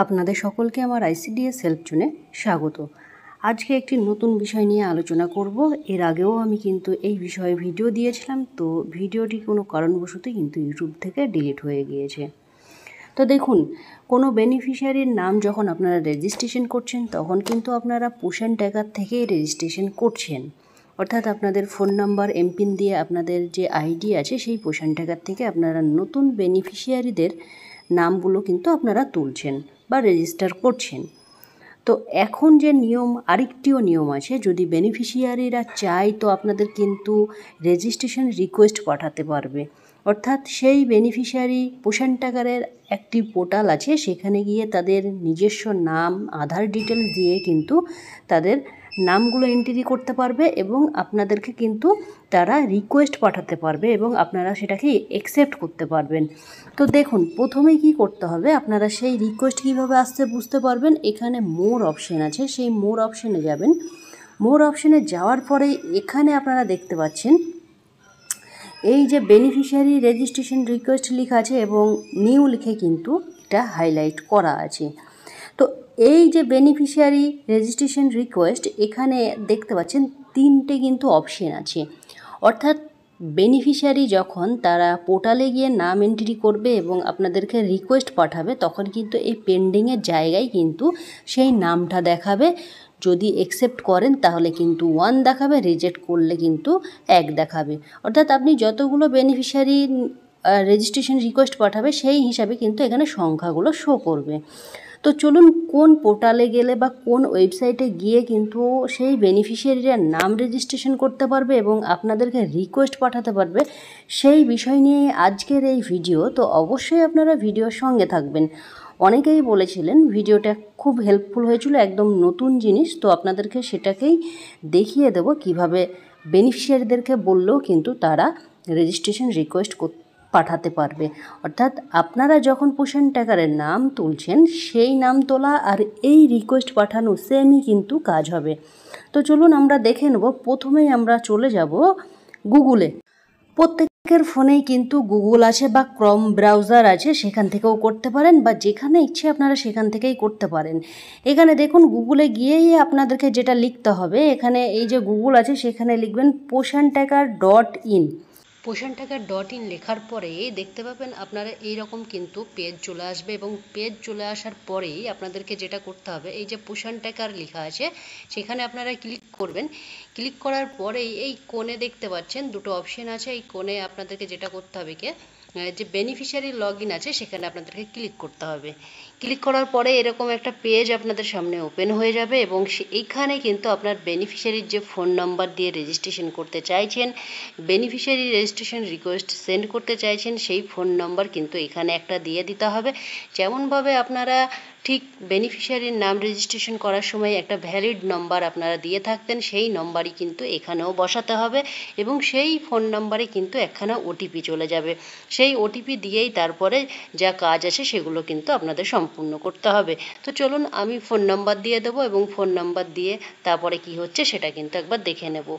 আপনাদের সকলকে আমার আইসিডিএস হেল্প জোনে স্বাগত। আজকে একটি নতুন বিষয় নিয়ে আলোচনা করব। এর আগেও আমি কিন্তু এই বিষয়ে ভিডিও দিয়েছিলাম, তো ভিডিওটি কোনো কারণবশত কিন্তু ইউটিউব থেকে ডিলিট হয়ে গিয়েছে। তো দেখুন, কোনো বেনিফিশিয়ারির নাম যখন আপনারা রেজিস্ট্রেশন করছেন তখন কিন্তু আপনারা পুশ অ্যান্ড ট্যাগার থেকেই রেজিস্ট্রেশন করছেন, অর্থাৎ আপনাদের ফোন নাম্বার এমপিন দিয়ে আপনাদের যে আইডি আছে সেই পুশ অ্যান্ড ট্যাগার থেকে আপনারা নতুন বেনিফিশিয়ারিদের নামগুলো কিন্তু আপনারা তুলছেন বা রেজিস্টার করছেন। তো এখন যে নিয়ম, আরেকটিও নিয়ম আছে, যদি বেনিফিশিয়ারিরা চায় তো আপনাদের কিন্তু রেজিস্ট্রেশন রিকোয়েস্ট পাঠাতে পারবে। অর্থাৎ সেই বেনিফিশিয়ারি পুশ অ্যান্ড ট্যাগারের একটি পোর্টাল আছে, সেখানে গিয়ে তাদের নিজস্ব নাম, আধার ডিটেলস দিয়ে কিন্তু তাদের নামগুলো এন্ট্রি করতে পারবে এবং আপনাদেরকে কিন্তু তারা রিকোয়েস্ট পাঠাতে পারবে এবং আপনারা সেটাকে অ্যাকসেপ্ট করতে পারবেন। তো দেখুন, প্রথমেই কি করতে হবে, আপনারা সেই রিকোয়েস্ট কীভাবে আসতে বুঝতে পারবেন। এখানে মোর অপশন আছে, সেই মোর অপশনে যাবেন। মোর অপশনে যাওয়ার পরেই এখানে আপনারা দেখতে পাচ্ছেন এই যে বেনিফিশিয়ারি রেজিস্ট্রেশন রিকোয়েস্ট লেখা আছে এবং নিউ লিখে কিন্তু এটা হাইলাইট করা আছে। তো এই যে বেনিফিশিয়ারি রেজিস্ট্রেশন রিকোয়েস্ট, এখানে দেখতে পাচ্ছেন তিনটে কিন্তু অপশন আছে। অর্থাৎ বেনিফিশিয়ারি যখন তারা পোর্টালে গিয়ে নাম এন্ট্রি করবে এবং আপনাদেরকে রিকোয়েস্ট পাঠাবে, তখন কিন্তু এই পেন্ডিংয়ের জায়গায় কিন্তু সেই নামটা দেখাবে। যদি অ্যাকসেপ্ট করেন তাহলে কিন্তু 1 দেখাবে, রিজেক্ট করলে কিন্তু 1 দেখাবে। অর্থাৎ আপনি যতগুলো বেনিফিশিয়ারি রেজিস্ট্রেশন রিকোয়েস্ট পাঠাবে সেই হিসাবে কিন্তু এখানে সংখ্যাগুলো শো করবে। তো চলুন, কোন পোর্টালে গেলে বা কোন ওয়েবসাইটে গিয়ে কিন্তু সেই বেনিফিশিয়ারিরা নাম রেজিস্ট্রেশন করতে পারবে এবং আপনাদেরকে রিকোয়েস্ট পাঠাতে পারবে, সেই বিষয় নিয়ে আজকের এই ভিডিও। তো অবশ্যই আপনারা ভিডিওর সঙ্গে থাকবেন। অনেকেই বলেছিলেন ভিডিওটা খুব হেল্পফুল হয়েছিল, একদম নতুন জিনিস, তো আপনাদেরকে সেটাকেই দেখিয়ে দেব কিভাবে বেনিফিশিয়ারিদেরকে বললেও কিন্তু তারা রেজিস্ট্রেশন রিকোয়েস্ট পাঠাতে পারবে। অর্থাৎ আপনারা যখন পুশ অ্যান্ড ট্যাগারের নাম তুলছেন, সেই নাম তোলা আর এই রিকোয়েস্ট পাঠানো সেমই কিন্তু কাজ হবে। তো চলুন আমরা দেখে নেব। প্রথমেই আমরা চলে যাব গুগলে। প্রত্যেকের ফোনেই কিন্তু গুগল আছে বা ক্রোম ব্রাউজার আছে, সেখান থেকেও করতে পারেন বা যেখানে ইচ্ছে আপনারা সেখান থেকেই করতে পারেন। এখানে দেখুন, গুগলে গিয়েই আপনাদেরকে যেটা লিখতে হবে, এখানে এই যে গুগল আছে সেখানে লিখবেন poshandtagar.in। poshandtagar.in লেখার পরে দেখতে পাবেন আপনারা এইরকম কিন্তু পেজ চলে আসবে এবং পেজ চলে আসার পরেই আপনাদেরকে যেটা করতে হবে, এই যে পুশ অ্যান্ড ট্যাগার লেখা আছে সেখানে আপনারা ক্লিক করবেন। ক্লিক করার পরেই এই কোণে দেখতে পাচ্ছেন দুটো অপশন আছে। এই কোণে আপনাদেরকে যেটা করতে হবে যে বেনিফিশিয়ারি লগ ইন আছে সেখানে আপনাদেরকে ক্লিক করতে হবে। ক্লিক করার পরে এরকম একটা পেজ আপনাদের সামনে ওপেন হয়ে যাবে এবং এইখানে কিন্তু আপনার বেনিফিশিয়ারির যে ফোন নাম্বার দিয়ে রেজিস্ট্রেশন করতে চাইছেন, বেনিফিশিয়ারি রেজিস্ট্রেশন রিকোয়েস্ট সেন্ড করতে চাইছেন, সেই ফোন নাম্বার কিন্তু এখানে একটা দিয়ে দিতে হবে। যেমনভাবে আপনারা ঠিক বেনিফিশিয়ারির নাম রেজিস্ট্রেশন করার সময় একটা ভ্যালিড নম্বর আপনারা দিয়ে থাকতেন, সেই নম্বরই কিন্তু এখানেও বসাতে হবে এবং সেই ফোন নাম্বারে কিন্তু একখানা ওটিপি চলে যাবে। সেই ওটিপি দিয়েই তারপরে যা কাজ আছে সেগুলো কিন্তু আপনাদের সম্পূর্ণ করতে হবে। তো চলুন আমি ফোন নাম্বার দিয়ে দেবো এবং ফোন নাম্বার দিয়ে তারপরে কি হচ্ছে সেটা কিন্তু একবার দেখে নেব।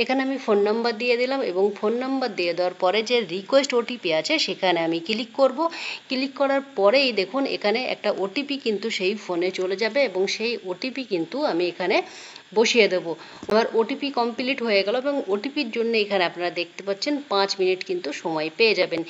এখানে আমি ফোন নাম্বার দিয়ে দিলাম এবং ফোন নাম্বার দিয়ে দেওয়ার পরে যে রিকোয়েস্ট ওটিপি আছে সেখানে আমি ক্লিক করব। ক্লিক করার পরেই দেখুন এখানে একটা ওটিপি কিন্তু সেই ফোনে চলে যাবে এবং সেই ওটিপি কিন্তু আমি এখানে বসিয়ে দেব। আমার ওটিপি কমপ্লিট হয়ে গেল এবং ওটিপির জন্য এখানে আপনারা দেখতে পাচ্ছেন 5 মিনিট কিন্তু সময় পেয়ে যাবেন।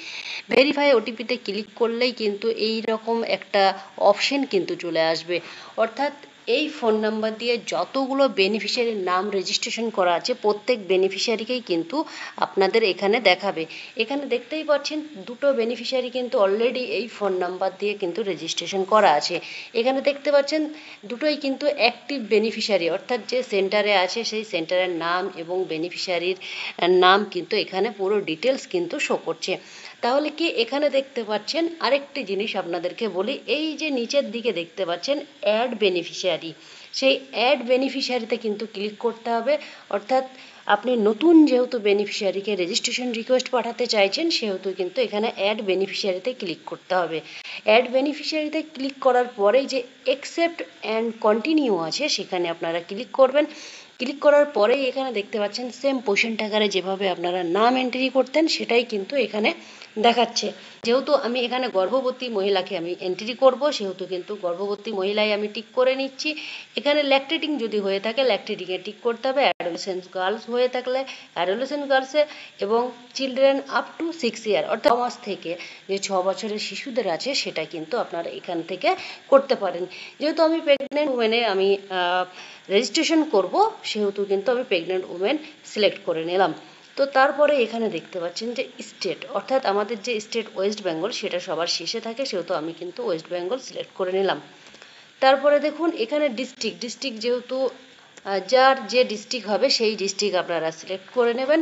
ভেরিফাই ওটিপিতে ক্লিক করলেই কিন্তু এই রকম একটা অপশন কিন্তু চলে আসবে। অর্থাৎ এই ফোন নাম্বার দিয়ে যতগুলো বেনিফিশিয়ারির নাম রেজিস্ট্রেশন করা আছে প্রত্যেক বেনিফিশিয়ারিকেই কিন্তু আপনাদের এখানে দেখাবে। এখানে দেখতেই পাচ্ছেন দুটো বেনিফিশিয়ারি কিন্তু অলরেডি এই ফোন নাম্বার দিয়ে কিন্তু রেজিস্ট্রেশন করা আছে। এখানে দেখতে পাচ্ছেন দুটোই কিন্তু অ্যাক্টিভ বেনিফিশিয়ারি, অর্থাৎ যে সেন্টারে আছে সেই সেন্টারের নাম এবং বেনিফিশিয়ারির নাম কিন্তু এখানে পুরো ডিটেলস কিন্তু শো করছে। তাহলে কি এখানে দেখতে পাচ্ছেন আরেকটি জিনিস আপনাদেরকে বলি, এই যে নিচের দিকে দেখতে পাচ্ছেন অ্যাড বেনিফিশিয়ারি, সেই অ্যাড বেনিফিশিয়ারিতে কিন্তু ক্লিক করতে হবে। অর্থাৎ আপনি নতুন যেহেতু বেনিফিশিয়ারিকে রেজিস্ট্রেশন রিকোয়েস্ট পাঠাতে চাইছেন সেহেতু কিন্তু এখানে অ্যাড বেনিফিশিয়ারিতে ক্লিক করতে হবে। অ্যাড বেনিফিশিয়ারিতে ক্লিক করার পরেই যে অ্যাকসেপ্ট অ্যান্ড কন্টিনিউ আছে সেখানে আপনারা ক্লিক করবেন। ক্লিক করার পরেই এখানে দেখতে পাচ্ছেন সেম পুশ অ্যান্ড ট্যাগারে যেভাবে আপনারা নাম এন্ট্রি করতেন সেটাই কিন্তু এখানে দেখাচ্ছে। যেহেতু আমি এখানে গর্ভবতী মহিলাকে আমি এন্ট্রি করব, সেহেতু কিন্তু গর্ভবতী মহিলাই আমি টিক করে নিচ্ছি। এখানে ল্যাকটেটিং যদি হয়ে থাকে ল্যাকটেটিংয়ে টিক করতে হবে, অ্যাডোলেসেন্ট গার্লস হয়ে থাকলে অ্যাডোলেসেন্ট গার্লসে, এবং চিলড্রেন আপ টু 6 ইয়ার অর্থাৎ 6 মাস থেকে যে 6 বছরের শিশুদের আছে সেটা কিন্তু আপনারা এখান থেকে করতে পারেন। যেহেতু আমি প্রেগনেন্ট উমেনে আমি রেজিস্ট্রেশন করব, সেহেতু কিন্তু আমি প্রেগনেন্ট উমেন সিলেক্ট করে নিলাম। তো তারপরে এখানে দেখতে পাচ্ছেন যে স্টেট, অর্থাৎ আমাদের যে স্টেট ওয়েস্ট বেঙ্গল সেটা সবার শেষে থাকে, সেহেতু আমি কিন্তু ওয়েস্ট বেঙ্গল সিলেক্ট করে নিলাম। তারপরে দেখুন এখানে ডিস্ট্রিক্ট যেহেতু যার যে ডিস্ট্রিক্ট হবে সেই ডিস্ট্রিক্ট আপনারা সিলেক্ট করে নেবেন।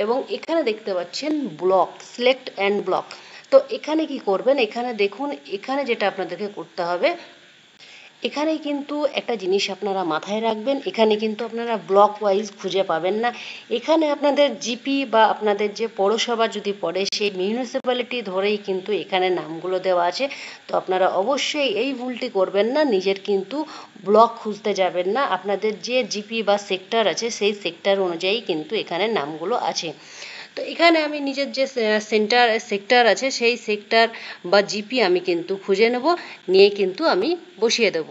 এবং এখানে দেখতে পাচ্ছেন ব্লক, সিলেক্ট অ্যান্ড ব্লক। তো এখানে কি করবেন, এখানে দেখুন এখানে যেটা আপনাদেরকে করতে হবে, এখানে কিন্তু একটা জিনিস আপনারা মাথায় রাখবেন, এখানে কিন্তু আপনারা ব্লক ওয়াইজ খুঁজে পাবেন না। এখানে আপনাদের জিপি বা আপনাদের যে পৌরসভা যদি পড়ে সেই মিউনিসিপ্যালিটি ধরেই কিন্তু এখানে নামগুলো দেওয়া আছে। তো আপনারা অবশ্যই এই ভুলটি করবেন না, নিজের কিন্তু ব্লক খুঁজতে যাবেন না, আপনাদের যে জিপি বা সেক্টর আছে সেই সেক্টর অনুযায়ী কিন্তু এখানে নামগুলো আছে। তো এখানে আমি নিজের যে সেক্টর আছে সেই সেক্টর বা জিপি আমি কিন্তু খুঁজে নেব, নিয়ে কিন্তু আমি বসিয়ে দেব।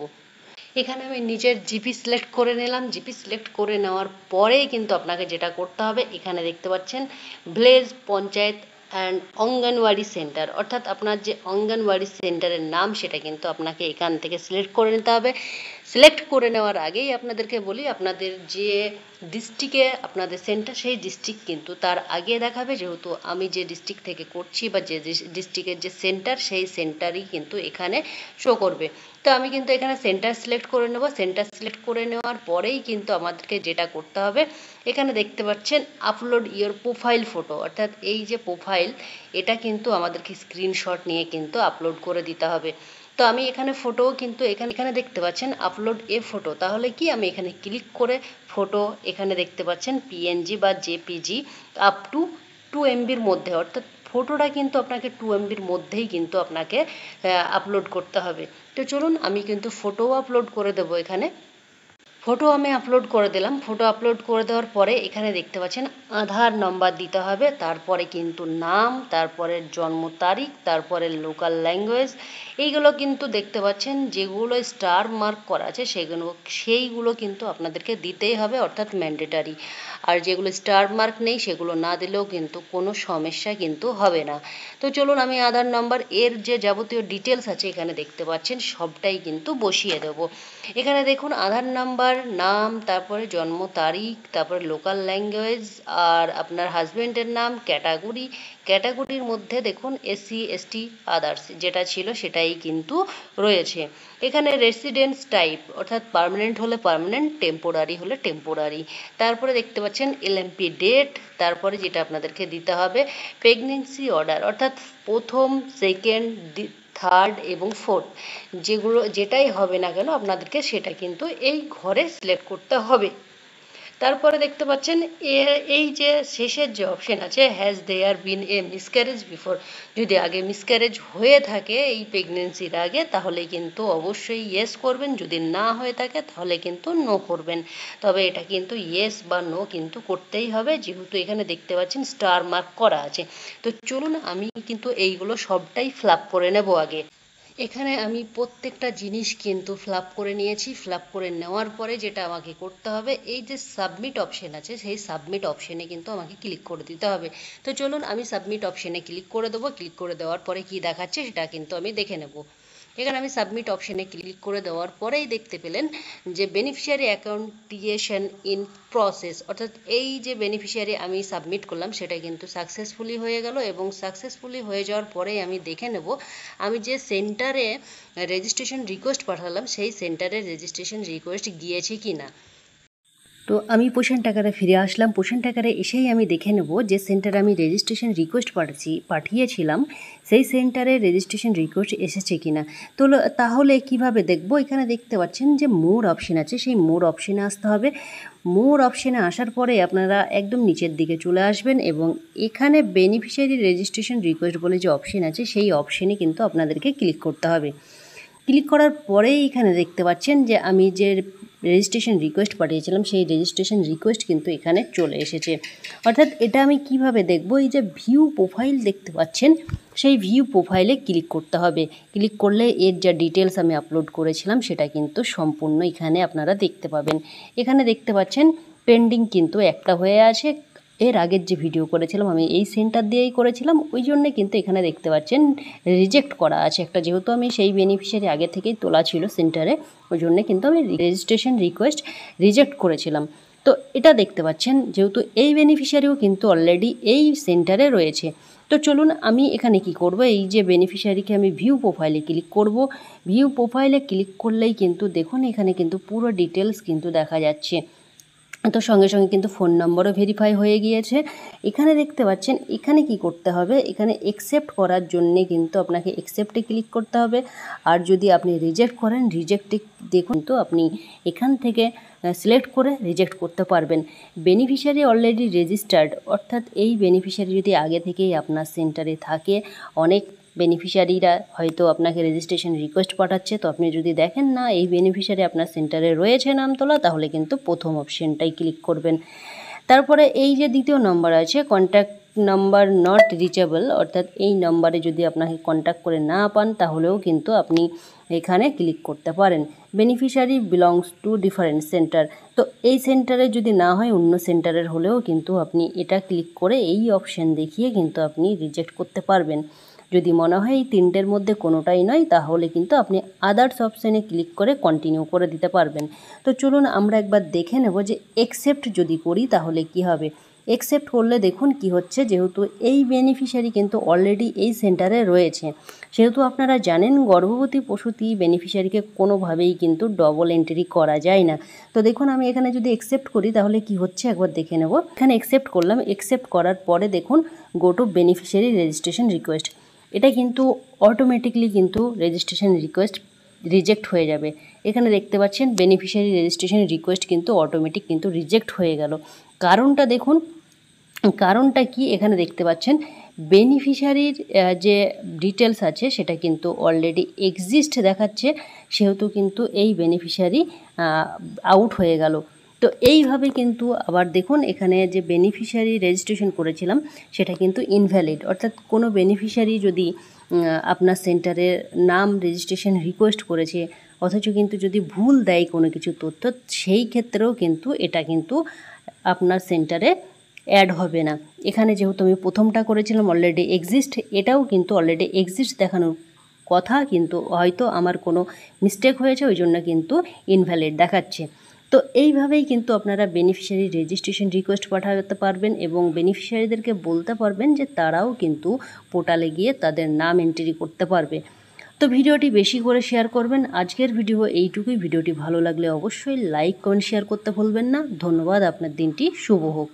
এখানে আমি নিজের জিপি সিলেক্ট করে নিলাম। জিপি সিলেক্ট করে নেওয়ার পরেই কিন্তু আপনাকে যেটা করতে হবে, এখানে দেখতে পাচ্ছেন village panchayat and anganwadi centre, অর্থাৎ আপনার যে অঙ্গনওয়াড়ি সেন্টারের নাম সেটা কিন্তু আপনাকে এখান থেকে সিলেক্ট করে নিতে হবে। সিলেক্ট করে নেওয়ার আগেই আপনাদেরকে বলি, আপনাদের যে ডিস্ট্রিক্টে আপনাদের সেন্টার সেই ডিস্ট্রিক্ট কিন্তু তার আগে দেখাবে, যেহেতু আমি যে ডিস্ট্রিক্ট থেকে করছি বা যে ডিস্ট্রিক্টের যে সেন্টার সেই সেন্টারই কিন্তু এখানে শো করবে। তো আমি কিন্তু এখানে সেন্টার সিলেক্ট করে নেব। সেন্টার সিলেক্ট করে নেওয়ার পরেই কিন্তু আমাদেরকে যেটা করতে হবে, এখানে দেখতে পাচ্ছেন আপলোড ইওর প্রোফাইল ফটো, অর্থাৎ এই যে প্রোফাইল এটা কিন্তু আমাদেরকে স্ক্রিনশট নিয়ে কিন্তু আপলোড করে দিতে হবে। তো আমি এখানে ফটো কিন্তু এখানে দেখতে পাচ্ছেন আপলোড এ ফটো, তাহলে কি আমি এখানে ক্লিক করে ফটো এখানে দেখতে পাচ্ছেন পিএনজি বা জেপিজি আপ টু 2 MBর মধ্যে, অর্থাৎ ফটোটা কিন্তু আপনাকে 2 MBর মধ্যেই কিন্তু আপনাকে আপলোড করতে হবে। তো চলুন আমি কিন্তু ফটোও আপলোড করে দেবো। এখানে ফটো আমি আপলোড করে দিলাম। ফটো আপলোড করে দেওয়ার পরে এখানে দেখতে পাচ্ছেন আধার নম্বর দিতে হবে, তারপরে কিন্তু নাম, তারপরে জন্ম তারিখ, তারপরে লোকাল ল্যাঙ্গুয়েজ, এইগুলো কিন্তু দেখতে পাচ্ছেন যেগুলো স্টার মার্ক করা আছে সেইগুলো কিন্তু আপনাদেরকে দিতেই হবে, অর্থাৎ ম্যান্ডেটারি। আর যেগুলো স্টার মার্ক নেই সেগুলো না দিলেও কিন্তু কোনো সমস্যা কিন্তু হবে না। তো চলুন আমি আধার নাম্বার এর যে যাবতীয় ডিটেলস আছে এখানে দেখতে পাচ্ছেন সবটাই কিন্তু বসিয়ে দেব। এখানে দেখুন আধার নাম্বার, নাম, তারপরে জন্ম তারিখ, তারপরে লোকাল ল্যাঙ্গুয়েজ, আর আপনার হাজব্যান্ডের নাম, ক্যাটাগরির মধ্যে দেখুন এসসি এসটি আদার্স যেটা ছিল সেটাই কিন্তু রয়েছে। এখানে রেসিডেন্স টাইপ, অর্থাৎ পার্মানেন্ট হলে পার্মানেন্ট, টেম্পোরারি হলে টেম্পোরারি। তারপরে দেখতে পাচ্ছেন এলএমপি ডেট, তারপরে যেটা আপনাদেরকে দিতে হবে প্রেগনেন্সি অর্ডার, অর্থাৎ প্রথম, সেকেন্ড, থার্ড এবং ফোর্থ যেটাই হবে না কেন আপনাদেরকে সেটা কিন্তু এই ঘরে সিলেক্ট করতে হবে। তারপরে দেখতে পাচ্ছেন এই যে শেষের যে অপশন আছে has there been a miscarriage before, যদি আগে মিসক্যারেজ হয়ে থাকে এই প্রেগনেন্সির আগে তাহলে কিন্তু অবশ্যই ইয়েস করবেন, যদি না হয়ে থাকে তাহলে কিন্তু নো করবেন। তবে এটা কিন্তু ইয়েস বা নো কিন্তু করতেই হবে, যেহেতু এখানে দেখতে পাচ্ছেন স্টার মার্ক করা আছে। তো চলুন আমি কিন্তু এইগুলো সবটাই ফিল আপ করে নেব আগে। এখানে আমি প্রত্যেকটা জিনিস কিন্তু ফিল আপ করে নিয়েছি। ফিল আপ করে নেওয়ার পরে যেটা আমাকে করতে হবে, এই যে সাবমিট অপশন আছে সেই সাবমিট অপশনে কিন্তু আমাকে ক্লিক করে দিতে হবে। তো চলুন আমি সাবমিট অপশনে ক্লিক করে দেবো। ক্লিক করে দেওয়ার পরে কি দেখাচ্ছে সেটা কিন্তু আমি দেখে নেব। এখানে আমি সাবমিট অপশনে ক্লিক করে দেওয়ার পরেই দেখতে পেলেন যে beneficiary account creation in process, অর্থাৎ এই যে বেনিফিশিয়ারি আমি সাবমিট করলাম সেটা কিন্তু সাকসেসফুলি হয়ে গেল। এবং সাকসেসফুলি হয়ে যাওয়ার পরেই আমি দেখে নেব আমি যে সেন্টারে রেজিস্ট্রেশন রিকোয়েস্ট পাঠালাম সেই সেন্টারে রেজিস্ট্রেশন রিকোয়েস্ট গিয়েছে কি না। তো আমি পোষণ টাকারে ফিরে আসলাম। পোষণ টাকারে এসেই আমি দেখে নেব যে সেন্টারে আমি রেজিস্ট্রেশন রিকোয়েস্ট পাঠিয়েছিলাম সেই সেন্টারে রেজিস্ট্রেশন রিকোয়েস্ট এসেছে কি না। তো তাহলে কিভাবে দেখব, এখানে দেখতে পাচ্ছেন যে মোর অপশন আছে, সেই মোর অপশনে আসতে হবে। মোর অপশনে আসার পরে আপনারা একদম নিচের দিকে চলে আসবেন এবং এখানে বেনিফিশিয়ারি রেজিস্ট্রেশন রিকোয়েস্ট বলে যে অপশন আছে সেই অপশনে কিন্তু আপনাদেরকে ক্লিক করতে হবে। ক্লিক করার পরেই এখানে দেখতে পাচ্ছেন যে আমি যে রেজিস্ট্রেশন রিকোয়েস্ট পাঠিয়েছিলাম সেই রেজিস্ট্রেশন রিকোয়েস্ট কিন্তু এখানে চলে এসেছে। অর্থাৎ এটা আমি কিভাবে দেখব, এই যে ভিউ প্রোফাইল দেখতে পাচ্ছেন সেই ভিউ প্রোফাইলে ক্লিক করতে হবে। ক্লিক করলে এর যা ডিটেলস আমি আপলোড করেছিলাম সেটা কিন্তু সম্পূর্ণ এখানে আপনারা দেখতে পাবেন। এখানে দেখতে পাচ্ছেন পেন্ডিং কিন্তু একটা হয়ে আছে। এর আগের যে ভিডিও করেছিলাম আমি এই সেন্টার দিয়েই করেছিলাম, ওই জন্যে কিন্তু এখানে দেখতে পাচ্ছেন রিজেক্ট করা আছে একটা, যেহেতু আমি সেই বেনিফিশিয়ারি আগে থেকেই তোলা ছিল সেন্টারে, ওই জন্যে কিন্তু আমি রেজিস্ট্রেশন রিকোয়েস্ট রিজেক্ট করেছিলাম। তো এটা দেখতে পাচ্ছেন যেহেতু এই বেনিফিশিয়ারিও কিন্তু অলরেডি এই সেন্টারে রয়েছে। তো চলুন আমি এখানে কি করব, এই যে বেনিফিশিয়ারিকে আমি ভিউ প্রোফাইলে ক্লিক করব। ভিউ প্রোফাইলে ক্লিক করলেই কিন্তু দেখুন এখানে কিন্তু পুরো ডিটেলস কিন্তু দেখা যাচ্ছে। তো সঙ্গে সঙ্গে কিন্তু ফোন নম্বরও ভেরিফাই হয়ে গিয়েছে। এখানে দেখতে পাচ্ছেন এখানে কি করতে হবে, এখানে অ্যাকসেপ্ট করার জন্যে কিন্তু আপনাকে অ্যাকসেপ্টে ক্লিক করতে হবে। আর যদি আপনি রিজেক্ট করেন, রিজেক্টে দেখুন তো আপনি এখান থেকে সিলেক্ট করে রিজেক্ট করতে পারবেন। বেনিফিশিয়ারি অলরেডি রেজিস্টার্ড, অর্থাৎ এই বেনিফিশিয়ারি যদি আগে থেকেই আপনার সেন্টারে থাকে, অনেক বেনিফিশিয়ারিরা হয়তো আপনাকে রেজিস্ট্রেশন রিকোয়েস্ট পাঠাচ্ছে, তো আপনি যদি দেখেন না এই বেনিফিশিয়ারি আপনার সেন্টারে রয়েছে নাম তোলা, তাহলে কিন্তু প্রথম অপশানটাই ক্লিক করবেন। তারপরে এই যে দ্বিতীয় নম্বর আছে কন্ট্যাক্ট নাম্বার নট রিচেবল, অর্থাৎ এই নম্বরে যদি আপনাকে কন্ট্যাক্ট করে না পান তাহলেও কিন্তু আপনি এখানে ক্লিক করতে পারেন। Beneficiary belongs to different centre, তো এই সেন্টারে যদি না হয় অন্য সেন্টারের হলেও কিন্তু আপনি এটা ক্লিক করে এই অপশান দেখিয়ে কিন্তু আপনি রিজেক্ট করতে পারবেন। যদি মনে হয় এই তিনটের মধ্যে কোনোটাই নয় তাহলে কিন্তু আপনি আদার্স অপশানে ক্লিক করে কন্টিনিউ করে দিতে পারবেন। তো চলুন আমরা একবার দেখে নেব যে অ্যাকসেপ্ট যদি করি তাহলে কি হবে। অ্যাকসেপ্ট করলে দেখুন কি হচ্ছে, যেহেতু এই বেনিফিশিয়ারি কিন্তু অলরেডি এই সেন্টারে রয়েছে, সেহেতু আপনারা জানেন গর্ভবতী প্রসূতি বেনিফিশিয়ারিকে কোনোভাবেই কিন্তু ডবল এন্ট্রি করা যায় না। তো দেখুন আমি এখানে যদি অ্যাকসেপ্ট করি তাহলে কি হচ্ছে একবার দেখে নেব। এখানে অ্যাকসেপ্ট করলাম, অ্যাকসেপ্ট করার পরে দেখুন go to beneficiary registration request, এটা কিন্তু অটোমেটিকলি কিন্তু রেজিস্ট্রেশন রিকোয়েস্ট রিজেক্ট হয়ে যাবে। এখানে দেখতে পাচ্ছেন বেনিফিশিয়ারি রেজিস্ট্রেশন রিকোয়েস্ট কিন্তু অটোমেটিক কিন্তু রিজেক্ট হয়ে গেল। কারণটা দেখুন, কারণটা কি এখানে দেখতে পাচ্ছেন বেনিফিশিয়ারির যে ডিটেলস আছে সেটা কিন্তু অলরেডি এক্সিস্ট দেখাচ্ছে, সেহেতু কিন্তু এই বেনিফিশিয়ারি আউট হয়ে গেল। তো এইভাবে কিন্তু আবার দেখুন এখানে যে বেনিফিশিয়ারি রেজিস্ট্রেশন করেছিলাম সেটা কিন্তু ইনভ্যালিড, অর্থাৎ কোনো বেনিফিশিয়ারি যদি আপনার সেন্টারের নাম রেজিস্ট্রেশন রিকোয়েস্ট করেছে অথচ কিন্তু যদি ভুল দেয় কোনো কিছু তথ্য, সেই ক্ষেত্রেও কিন্তু এটা কিন্তু আপনার সেন্টারে অ্যাড হবে না। এখানে যেহেতু আমি প্রথমটা করেছিলাম অলরেডি এক্সিস্ট, এটাও কিন্তু অলরেডি এক্সিস্ট দেখানোর কথা, কিন্তু হয়তো আমার কোনো মিস্টেক হয়েছে ওই জন্য কিন্তু ইনভ্যালিড দেখাচ্ছে। তো এইভাবেই কিন্তু আপনারা বেনিফিশিয়ারি রেজিস্ট্রেশন রিকোয়েস্ট পাঠাতে পারবেন এবং বেনিফিশিয়ারিদেরকে বলতে পারবেন যে তারাও কিন্তু পোর্টালে গিয়ে তাদের নাম এন্ট্রি করতে পারবে। তো ভিডিওটি বেশি করে শেয়ার করবেন। আজকের ভিডিও এইটুকুই। ভিডিওটি ভালো লাগলে অবশ্যই লাইক কমেন্ট শেয়ার করতে ভুলবেন না। ধন্যবাদ, আপনার দিনটি শুভ হোক।